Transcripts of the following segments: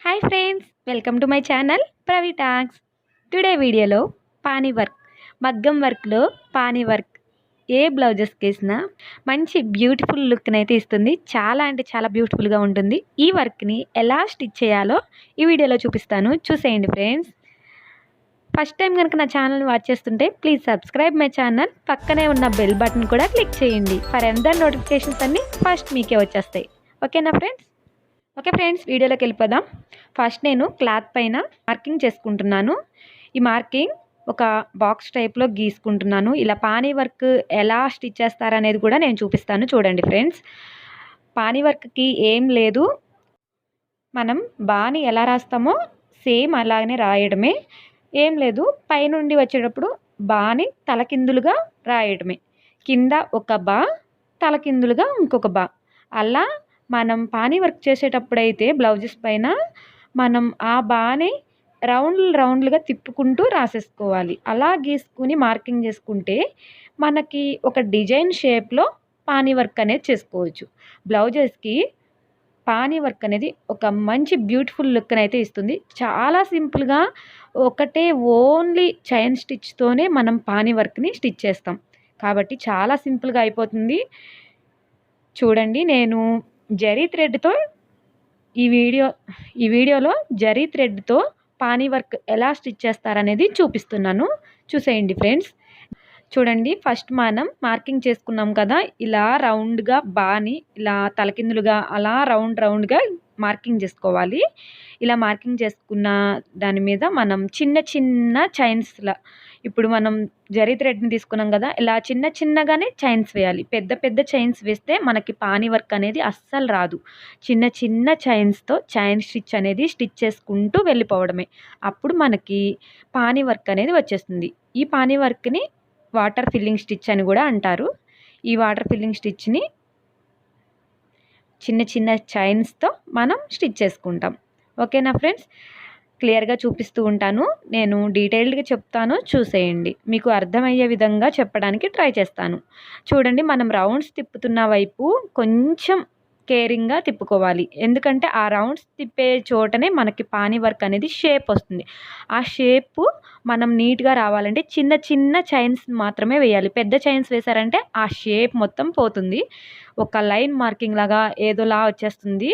Hi friends, welcome to my channel Pravi talks. Today వీడియోలో పానీ work, మగ్గం వర్క్లో పానీ వర్క్ ఏ బ్లౌజెస్కి వేసినా మంచి బ్యూటిఫుల్ లుక్ని అయితే ఇస్తుంది. చాలా అంటే చాలా బ్యూటిఫుల్గా ఉంటుంది. ఈ వర్క్ని ఎలా స్టిచ్ చేయాలో ఈ వీడియోలో చూపిస్తాను, చూసేయండి ఫ్రెండ్స్. ఫస్ట్ టైం కనుక నా ఛానల్ని వాచ్ చేస్తుంటే ప్లీజ్ సబ్స్క్రైబ్ మై ఛానల్. పక్కనే ఉన్న బెల్ బటన్ కూడా క్లిక్ చేయండి. ఫర్ ఎందర్ నోటిఫికేషన్స్ అన్నీ ఫస్ట్ మీకే వచ్చేస్తాయి. ఓకేనా ఫ్రెండ్స్? ఓకే ఫ్రెండ్స్, వీడియోలోకి వెళ్ళిపోదాం. ఫస్ట్ నేను క్లాత్ పైన మార్కింగ్ చేసుకుంటున్నాను. ఈ మార్కింగ్ ఒక బాక్స్ టైప్లో గీసుకుంటున్నాను. ఇలా పానీ వర్క్ ఎలా స్టిచ్ చేస్తారనేది కూడా నేను చూపిస్తాను, చూడండి ఫ్రెండ్స్. పానీ వర్క్కి ఏం లేదు, మనం బాని ఎలా రాస్తామో సేమ్ అలాగనే రాయడమే. ఏం లేదు, పైనుండి వచ్చేటప్పుడు బాని తలకిందులుగా రాయడమే. కింద ఒక బా, తలకిందులుగా ఇంకొక బా. అలా మనం పానీ వర్క్ చేసేటప్పుడైతే బ్లౌజెస్ పైన మనం ఆ బాని రౌండ్లుగా తిప్పుకుంటూ రాసేసుకోవాలి. అలా గీసుకుని మార్కింగ్ చేసుకుంటే మనకి ఒక డిజైన్ షేప్లో పానీ వర్క్ అనేది చేసుకోవచ్చు. బ్లౌజెస్కి పానీ వర్క్ అనేది ఒక మంచి బ్యూటిఫుల్ లుక్ని అయితే ఇస్తుంది. చాలా సింపుల్గా ఒకటే ఓన్లీ చైన్ స్టిచ్తోనే మనం పానీ వర్క్ని స్టిచ్ చేస్తాం కాబట్టి చాలా సింపుల్గా అయిపోతుంది. చూడండి, నేను జరీ థ్రెడ్తో ఈ వీడియోలో జరీ థ్రెడ్తో పానీ వర్క్ ఎలా స్టిచ్ చేస్తారనేది చూపిస్తున్నాను, చూసేయండి ఫ్రెండ్స్. చూడండి, ఫస్ట్ మనం మార్కింగ్ చేసుకున్నాం కదా, ఇలా రౌండ్గా బాని ఇలా తలకిందులుగా అలా రౌండ్గా మార్కింగ్ చేసుకోవాలి. ఇలా మార్కింగ్ చేసుకున్న దాని మీద మనం చిన్న చైన్స్లా, ఇప్పుడు మనం జరీ థ్రెడ్ని తీసుకున్నాం కదా, ఇలా చిన్నగానే చైన్స్ వేయాలి. పెద్ద చైన్స్ వేస్తే మనకి పానీ వర్క్ అనేది అస్సలు రాదు. చిన్న చైన్స్తో చైన్ స్టిచ్ అనేది స్టిచ్ చేసుకుంటూ వెళ్ళిపోవడమే. అప్పుడు మనకి పానీ వర్క్ అనేది వచ్చేస్తుంది. ఈ పానీ వర్క్ని వాటర్ ఫిల్లింగ్ స్టిచ్ అని కూడా అంటారు. ఈ వాటర్ ఫిల్లింగ్ స్టిచ్ని చిన్న చైన్స్తో మనం స్టిచ్ చేసుకుంటాం. ఓకేనా ఫ్రెండ్స్? క్లియర్గా చూపిస్తూ ఉంటాను, నేను డీటెయిల్డ్గా చెప్తాను, చూసేయండి. మీకు అర్థమయ్యే విధంగా చెప్పడానికి ట్రై చేస్తాను. చూడండి, మనం రౌండ్స్ తిప్పుతున్న వైపు కొంచెం కేరింగ్గా తిప్పుకోవాలి. ఎందుకంటే ఆ రౌండ్స్ తిప్పే చోటనే మనకి పానీ వర్క్ అనేది షేప్ వస్తుంది. ఆ షేపు మనం నీట్గా రావాలంటే చిన్న చైన్స్ మాత్రమే వేయాలి. పెద్ద చైన్స్ వేసారంటే ఆ షేప్ మొత్తం పోతుంది. ఒక లైన్ మార్కింగ్ లాగా ఏదోలా వచ్చేస్తుంది.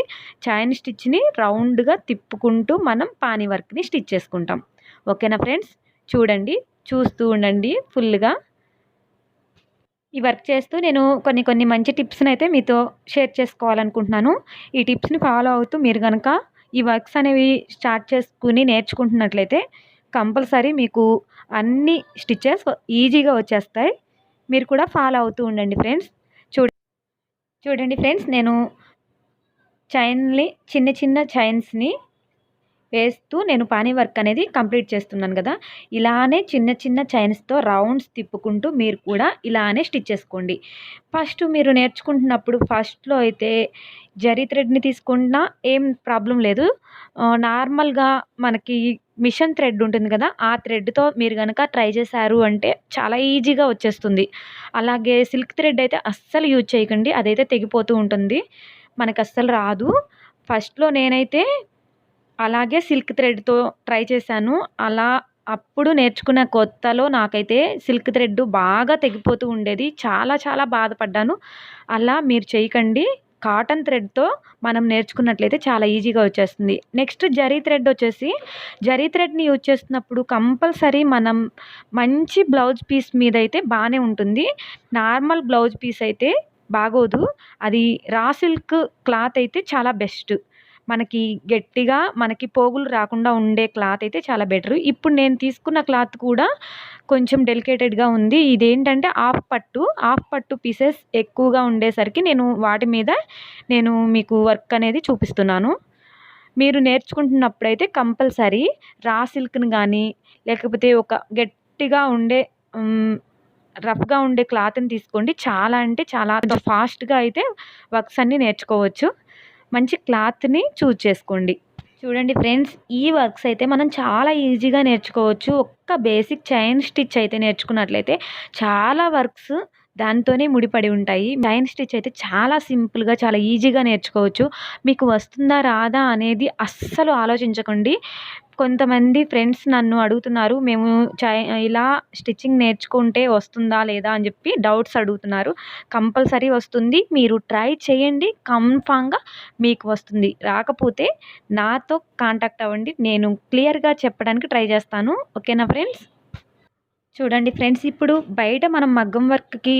చైన్ స్టిచ్ని రౌండ్గా తిప్పుకుంటూ మనం పానీ వర్క్ని స్టిచ్ చేసుకుంటాం. ఓకేనా ఫ్రెండ్స్? చూడండి, చూస్తూ ఉండండి ఫుల్గా. ఈ వర్క్ చేస్తూ నేను కొన్ని మంచి టిప్స్ని అయితే మీతో షేర్ చేసుకోవాలనుకుంటున్నాను. ఈ టిప్స్ని ఫాలో అవుతూ మీరు కనుక ఈ వర్క్స్ అనేవి స్టార్ట్ చేసుకుని నేర్చుకుంటున్నట్లయితే కంపల్సరీ మీకు అన్ని స్టిచెస్ ఈజీగా వచ్చేస్తాయి. మీరు కూడా ఫాలో అవుతూ ఉండండి ఫ్రెండ్స్. చూడండి ఫ్రెండ్స్, నేను చిన్న చైన్స్ని వేస్తూ నేను పానీ వర్క్ అనేది కంప్లీట్ చేస్తున్నాను కదా. ఇలానే చిన్న చైన్స్తో రౌండ్స్ తిప్పుకుంటూ మీరు కూడా ఇలానే స్టిచ్ చేసుకోండి. ఫస్ట్ మీరు నేర్చుకుంటున్నప్పుడు ఫస్ట్లో అయితే జరీ థ్రెడ్ని తీసుకున్నా ఏం ప్రాబ్లం లేదు. నార్మల్గా మనకి మిషన్ థ్రెడ్ ఉంటుంది కదా, ఆ థ్రెడ్తో మీరు కనుక ట్రై చేశారు అంటే చాలా ఈజీగా వచ్చేస్తుంది. అలాగే సిల్క్ థ్రెడ్ అయితే అస్సలు యూజ్ చేయకండి, అదైతే తెగిపోతూ ఉంటుంది, మనకు అస్సలు రాదు. ఫస్ట్లో నేనైతే అలాగే సిల్క్ థ్రెడ్తో ట్రై చేశాను. అప్పుడు నేర్చుకున్న కొత్తలో నాకైతే సిల్క్ థ్రెడ్ బాగా తెగిపోతూ ఉండేది. చాలా బాధపడ్డాను. అలా మీరు చేయకండి. కాటన్ థ్రెడ్తో మనం నేర్చుకున్నట్లయితే చాలా ఈజీగా వచ్చేస్తుంది. నెక్స్ట్ జరీ థ్రెడ్ వచ్చేసి, జరీ థ్రెడ్ని యూజ్ చేస్తున్నప్పుడు కంపల్సరీ మనం మంచి బ్లౌజ్ పీస్ మీద అయితే బాగానే ఉంటుంది. నార్మల్ బ్లౌజ్ పీస్ అయితే బాగోదు. అది రా సిల్క్ క్లాత్ అయితే చాలా బెస్ట్. మనకి గట్టిగా మనకి పోగులు రాకుండా ఉండే క్లాత్ అయితే చాలా బెటర్. ఇప్పుడు నేను తీసుకున్న క్లాత్ కూడా కొంచెం డెలికేటెడ్గా ఉంది. ఇదేంటంటే హాఫ్ పట్టు పీసెస్ ఎక్కువగా ఉండేసరికి వాటి మీద నేను మీకు వర్క్ అనేది చూపిస్తున్నాను. మీరు నేర్చుకుంటున్నప్పుడైతే కంపల్సరీ రా సిల్క్ని కానీ లేకపోతే ఒక గట్టిగా ఉండే రఫ్గా ఉండే క్లాత్ని తీసుకోండి. చాలా అంటే చాలా ఫాస్ట్గా అయితే వర్క్స్ అన్నీ నేర్చుకోవచ్చు. మంచి క్లాత్ని చూజ్ చేసుకోండి. చూడండి ఫ్రెండ్స్, ఈ వర్క్స్ అయితే మనం చాలా ఈజీగా నేర్చుకోవచ్చు. ఒక్క బేసిక్ చైన్ స్టిచ్ అయితే నేర్చుకున్నట్లయితే చాలా వర్క్స్ దాంతోనే ముడిపడి ఉంటాయి. చైన్ స్టిచ్ అయితే చాలా సింపుల్‌గా, చాలా ఈజీగా నేర్చుకోవచ్చు. మీకు వస్తుందా? రాదా? అనేది అస్సలు ఆలోచించకండి. కొంతమంది ఫ్రెండ్స్ నన్ను అడుగుతున్నారు. మేము ఇలా స్టిచ్చింగ్ నేర్చుకుంటే వస్తుందా? లేదా? అని చెప్పి డౌట్స్ అడుగుతున్నారు. కంపల్సరీ వస్తుంది. మీరు ట్రై చేయండి. కన్ఫామ్‌గా మీకు వస్తుంది. రాకపోతే నాతో కాంటాక్ట్ అవ్వండి. నేను క్లియర్‌గా చెప్పడానికి ట్రై చేస్తాను. ఓకేనా ఫ్రెండ్స్? చూడండి ఫ్రెండ్స్, ఇప్పుడు బయట మనం మగ్గం వర్క్‌కి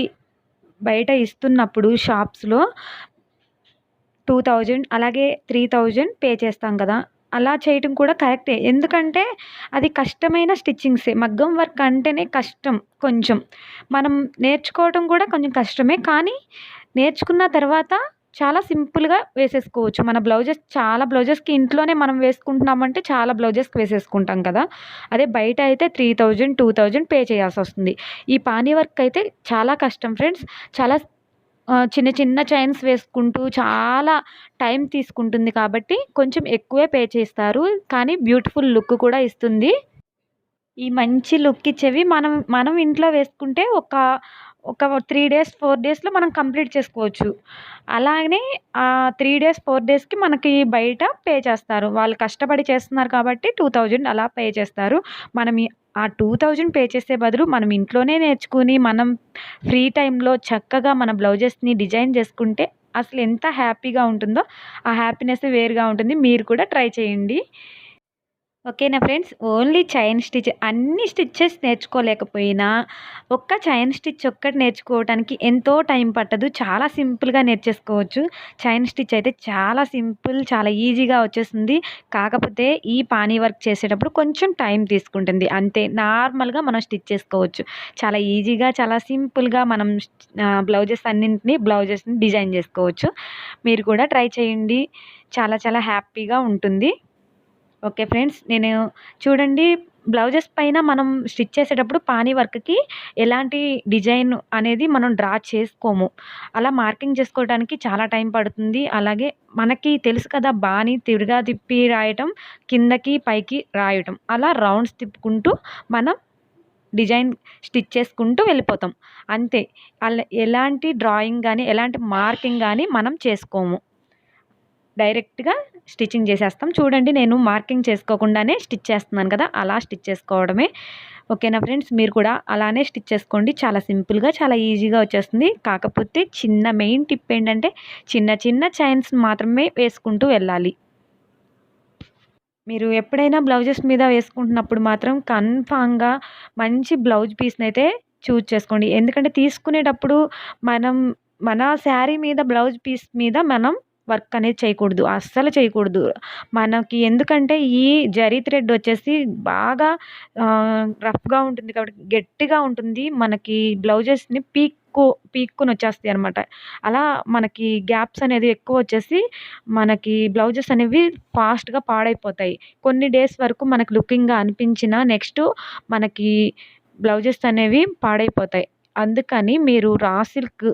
బయట ఇస్తున్నప్పుడు షాప్స్‌లో 2000 అలాగే 3000 పే చేస్తాం కదా! అలా చేయటం కూడా కరెక్టే. ఎందుకంటే అది కష్టమైన స్టిచ్చింగ్సే. మగ్గం వర్క్ అంటేనే కష్టం కొంచెం. మనం నేర్చుకోవటం కూడా కొంచెం కష్టమే. కానీ నేర్చుకున్న తర్వాత చాలా సింపుల్‌గా వేసేసుకోవచ్చు. మన చాలా బ్లౌజెస్‌కి ఇంట్లోనే మనం వేసుకుంటున్నామంటే చాలా బ్లౌజెస్‌కి వేసేసుకుంటాం కదా! అదే బయట అయితే 3000, 2000 పే చేయాల్సొస్తుంది. ఈ పానీ వర్క్ అయితే చాలా కష్టం ఫ్రెండ్స్. చాలా చిన్న చిన్న చైన్స్ వేసుకుంటూ చాలా టైం తీసుకుంటుంది కాబట్టి కొంచెం ఎక్కువే పే చేస్తారు. కానీ బ్యూటిఫుల్ లుక్ కూడా ఇస్తుంది. ఈ మంచి లుక్ ఇచ్చేవి మనం మనం ఇంట్లో వేసుకుంటే ఒక 3 డేస్, 4 డేస్‌లో మనం కంప్లీట్ చేసుకోవచ్చు. అలాగనే 3 డేస్, 4 డేస్‌కి మనకి బయట పే చేస్తారు. వాళ్ళు కష్టపడి చేస్తున్నారు కాబట్టి 2000 అలా పే చేస్తారు. మనం ఆ 2000 పే చేసే బదులు మనం ఇంట్లోనే నేర్చుకొని, మనం ఫ్రీ టైమ్‌లో చక్కగా మన బ్లౌజెస్‌ని డిజైన్ చేసుకుంటే అసలు ఎంత హ్యాపీగా ఉంటుందో, ఆ హ్యాపీనెస్సే వేరుగా ఉంటుంది. మీరు కూడా ట్రై చేయండి. ఓకేనా ఫ్రెండ్స్. ఓన్లీ చైన్ స్టిచ్ అన్ని స్టిచెస్ నేర్చుకోలేకపోయినా, ఒక్క చైన్ స్టిచ్ ఒక్కటి నేర్చుకోవటానికి ఎంతో టైం పట్టదు. చాలా సింపుల్‌గా నేర్చేసుకోవచ్చు. చైన్ స్టిచ్ అయితే చాలా సింపుల్, చాలా ఈజీగా వచ్చేస్తుంది. కాకపోతే ఈ పానీ వర్క్ చేసేటప్పుడు కొంచెం టైం తీసుకుంటుంది. అంతే, నార్మల్‌గా మనం స్టిచ్ చేసుకోవచ్చు. చాలా ఈజీగా, చాలా సింపుల్‌గా మనం బ్లౌజెస్‌ని డిజైన్ చేసుకోవచ్చు. మీరు కూడా ట్రై చేయండి. చాలా చాలా హ్యాపీగా ఉంటుంది. Okay friends. నేను చూడండి, బ్లౌజెస్ పైన మనం స్టిచ్ చేసేటప్పుడు పానీ వర్క్‌కి ఎలాంటి డిజైన్ అనేది మనం డ్రా చేసుకోము. అలా మార్కింగ్ చేసుకోవడానికి చాలా టైం పడుతుంది. అలాగే మనకి తెలుసు కదా! బానీ తిప్పి రాయటం, కిందకి పైకి రాయటం. అలా రౌండ్స్ తిప్పుకుంటూ మనం డిజైన్ స్టిచ్ చేసుకుంటూ వెళ్ళిపోతాం. అంతే. ఎలాంటి డ్రాయింగ్ గాని, ఎలాంటి మార్కింగ్ గాని మనం చేసుకోము. డైరెక్ట్‌గా స్టిచ్చింగ్ చేసేస్తాం. చూడండి, నేను మార్కింగ్ చేసుకోకుండానే స్టిచ్ చేస్తున్నాను కదా! అలా స్టిచ్ చేసుకోవడమే. ఓకేనా ఫ్రెండ్స్. మీరు కూడా అలానే స్టిచ్ చేసుకోండి. చాలా సింపుల్‌గా, చాలా ఈజీగా వచ్చేస్తుంది. కాకపోతే చిన్న మెయిన్ టిప్ ఏంటంటే చిన్న చిన్న చైన్స్ మాత్రమే వేసుకుంటూ వెళ్ళాలి. మీరు ఎప్పుడైనా బ్లౌజెస్ మీద వేసుకుంటున్నప్పుడు మాత్రం కన్ఫామ్‌గా మంచి బ్లౌజ్ పీస్‌నైతే చూజ్ చేసుకోండి. ఎందుకంటే తీసుకునేటప్పుడు మనం మన శారీ మీద బ్లౌజ్ పీస్ మీద మనం వర్క్ అనేది చేయకూడదు. అస్సలు చేయకూడదు. మనకి ఎందుకంటే ఈ జరీ థ్రెడ్ వచ్చేసి బాగా రఫ్‌గా ఉంటుంది కాబట్టి గట్టిగా ఉంటుంది. మనకి బ్లౌజెస్‌ని పీక్కొనొచ్చేస్తాయన్నమాట. అలా మనకి గ్యాప్స్ అనేది ఎక్కువొచ్చేసి మనకి బ్లౌజెస్ అనేవి ఫాస్ట్‌గా పాడైపోతాయి. కొన్ని డేస్ వరకు మనకు లుకింగ్‌గా అనిపించినా నెక్స్టు మనకి బ్లౌజెస్ అనేవి పాడైపోతాయి. అందుకని మీరు రా సిల్క్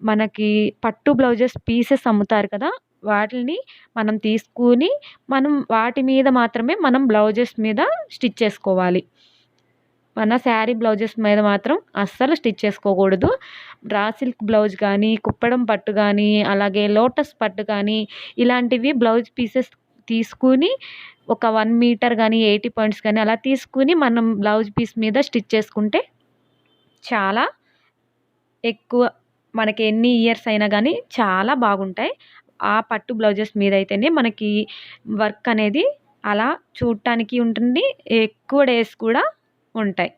మనకి పట్టు బ్లౌజెస్ పీసెస్ అమ్ముతారు కదా! వాటిల్ని మనం తీసుకొని మనం వాటి మీద మాత్రమే మనం బ్లౌజెస్ మీద స్టిచ్ చేసుకోవాలి. మన శారీ బ్లౌజెస్ మీద మాత్రం అస్సలు స్టిచ్ చేసుకోకూడదు. రా సిల్క్ బ్లౌజ్ గానీ, కుప్పడం పట్టు గానీ, అలాగే లోటస్ పట్టు కానీ, ఇలాంటివి బ్లౌజ్ పీసెస్ తీసుకొని ఒక 1 మీటర్ గానీ, 80 పాయింట్స్ గానీ అలా తీసుకొని మనం బ్లౌజ్ పీస్ మీద స్టిచ్ చేసుకుంటే చాలా ఎక్కువ, మనకి ఎన్ని ఇయర్స్ అయినా గానీ చాలా బాగుంటాయి. ఆ పట్టు బ్లౌజెస్ మీదయితేనే మనకి వర్క్ అనేది అలా చూడటానికి ఉంటుంది. ఎక్కువ డేస్ కూడా ఉంటాయి.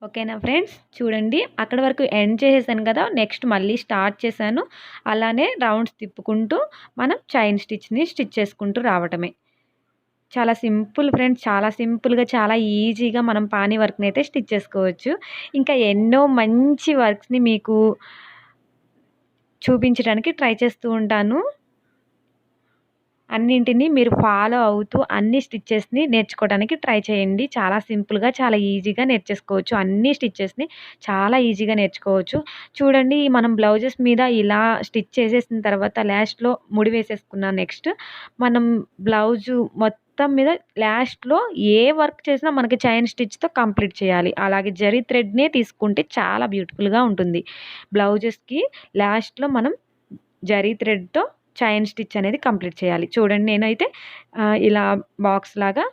ఓకేనా ఫ్రెండ్స్. చూడండి, అక్కడి వరకు ఎండ్ చేసేసాను కదా! నెక్స్ట్ మళ్ళీ స్టార్ట్ చేశాను. అలానే రౌండ్స్ తిప్పుకుంటూ మనం చైన్ స్టిచ్‌ని స్టిచ్ చేసుకుంటూ రావటమే. చాలా సింపుల్ ఫ్రెండ్స్. చాలా సింపుల్‌గా, చాలా ఈజీగా మనం పానీ వర్క్‌నైతే స్టిచ్ చేసుకోవచ్చు. ఇంకా ఎన్నో మంచి వర్క్స్‌ని మీకు చూపించడానికి ట్రై చేస్తూ ఉంటాను. అన్నింటిని మీరు ఫాలో అవుతూ అన్ని స్టిచెస్‌ని నేర్చుకోవడానికి ట్రై చేయండి. చాలా సింపుల్‌గా, చాలా ఈజీగా నేర్చేసుకోవచ్చు. అన్ని స్టిచెస్‌ని చాలా ఈజీగా నేర్చుకోవచ్చు. చూడండి, మనం బ్లౌజెస్ మీద ఇలా స్టిచ్ చేసేసిన తర్వాత లాస్ట్‌లో ముడి వేసేసుకున్న నెక్స్ట్ మనం బ్లౌజు మొత్తం మీద లాస్ట్‌లో ఏ వర్క్ చేసినా మనకి చైన్ స్టిచ్‌తో కంప్లీట్ చేయాలి. అలాగే జరీ థ్రెడ్‌నే తీసుకుంటే చాలా బ్యూటిఫుల్‌గా ఉంటుంది. బ్లౌజెస్‌కి లాస్ట్‌లో మనం జరీ థ్రెడ్‌తో చైన్ స్టిచ్ అనేది కంప్లీట్ చేయాలి. చూడండి నేనైతే ఇలా బాక్స్‌లాగా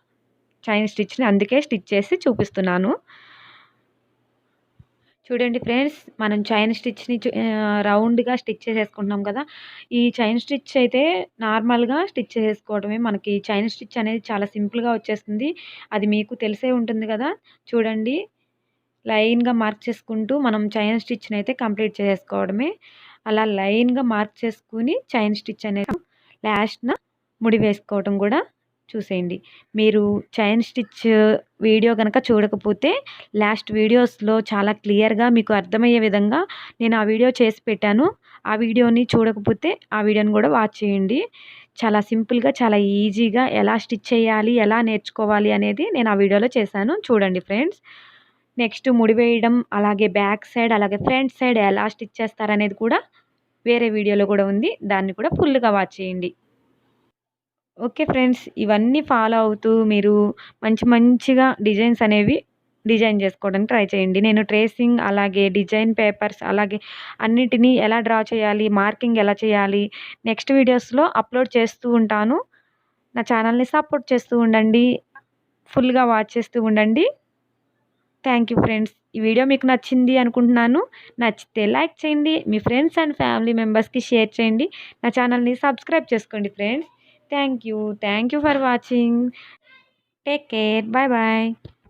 చైన్ స్టిచ్‌ని అందుకే స్టిచ్ చేసి చూపిస్తున్నాను. చూడండి ఫ్రెండ్స్, మనం చైన్ స్టిచ్‌ని రౌండ్‌గా స్టిచ్ చేసేసుకుంటున్నాం కదా! ఈ చైన్ స్టిచ్ అయితే నార్మల్‌గా స్టిచ్ చేసేసుకోవడమే. మనకి చైన్ స్టిచ్ అనేది చాలా సింపుల్‌గా వచ్చేస్తుంది. అది మీకు తెలిసే ఉంటుంది కదా! చూడండి, లైన్‌గా మార్క్ చేసుకుంటూ మనం చైన్ స్టిచ్‌నయితే కంప్లీట్ చేసేసుకోవడమే. అలా లైన్‌గా మార్క్ చేసుకొని చైన్ స్టిచ్ అనేది లాస్ట్‌న ముడి వేసుకోవడం కూడా చూసేయండి. మీరు చైన్ స్టిచ్ వీడియో గనక చూడకపోతే లాస్ట్ వీడియోస్‌లో చాలా క్లియర్‌గా మీకు అర్థమయ్యే విధంగా నేను ఆ వీడియో చేసి పెట్టాను. ఆ వీడియోని చూడకపోతే ఆ వీడియోని కూడా వాచ్ చేయండి. చాలా సింపుల్‌గా, చాలా ఈజీగా ఎలా స్టిచ్ చేయాలి, ఎలా నేర్చుకోవాలి అనేది నేను ఆ వీడియోలో చేశాను. చూడండి ఫ్రెండ్స్. నెక్స్ట్ ముడి వేయడం, అలాగే బ్యాక్ సైడ్, అలాగే ఫ్రంట్ సైడ్ ఎలా స్టిచ్ చేస్తారనేది కూడా వేరే వీడియోలో కూడా ఉంది. దాన్ని కూడా ఫుల్‌గా వాచ్ చేయండి. Okay friends. ఇవన్నీ ఫాలో అవుతూ మీరు మంచిగా డిజైన్స్ అనేవి డిజైన్ చేసుకోవడానికి ట్రై చేయండి. నేను ట్రేసింగ్, అలాగే డిజైన్ పేపర్స్, అలాగే అన్నిటిని ఎలా డ్రా చేయాలి, మార్కింగ్ ఎలా చేయాలి, నెక్స్ట్ వీడియోస్‌లో అప్‌లోడ్ చేస్తూ ఉంటాను. నా ఛానల్‌ని సపోర్ట్ చేస్తూ ఉండండి. ఫుల్‌గా వాచ్ చేస్తూ ఉండండి. Thank you friends. ఈ వీడియో మీకు నచ్చింది అనుకుంటున్నాను. నచ్చితే లైక్ చేయండి. మీ ఫ్రెండ్స్ అండ్ ఫ్యామిలీ మెంబర్స్‌కి షేర్ చేయండి. నా ఛానల్‌ని సబ్స్క్రైబ్ చేసుకోండి friends. Thank you. Thank you for watching. Take care. Bye bye.